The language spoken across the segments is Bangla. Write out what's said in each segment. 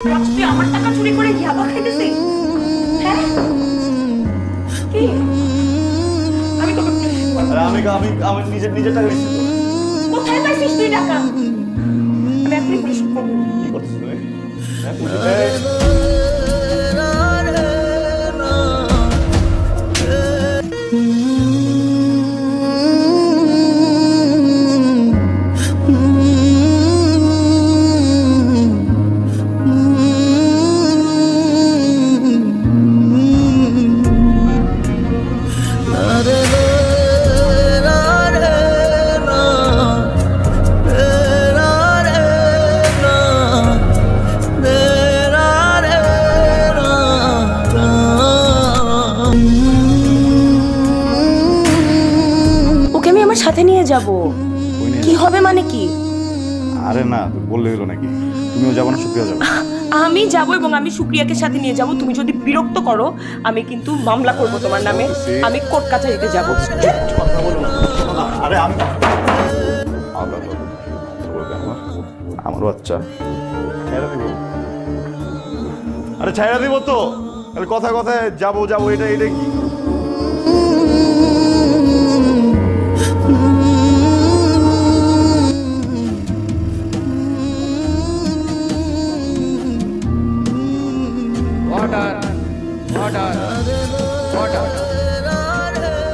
তুই আমার টাকা চুরি করে ইয়াবা খাইতেছিস? হ্যাঁ কি? আমি তোকে আমি নিজের টাকা দিচ্ছি তো। কোথায় পাইছিস তুই টাকা? আমি এখনই পুলিশ করবো। কি করছিস তুমি? ওকে আমি আমার সাথে নিয়ে যাব। কি হবে মানে কি? আরে না, বললে হলো নাকি? তুমিও যাবো না, সুপ্রিয়া যাবো? আমি যাব এবং আমি সুপ্রিয়াকে সাথে নিয়ে যাব। তুমি যদি বিরক্ত করো আমি কিন্তু মামলা করব তোমার নামে। আমি কোর্ট কাছারিতে যাব। কথা বলো না। আরে আমি আমার বাচ্চা ছাইরা দিব। আরে ছাইরা দিব তো। কথা কথায় যাবো এটা কি?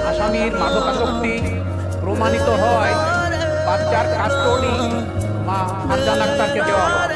আসামির মাদকাসক্তি প্রমাণিত হয় বাচ্চার কাস্টডি মা ফারজান আক্তারকে দেওয়া হয়।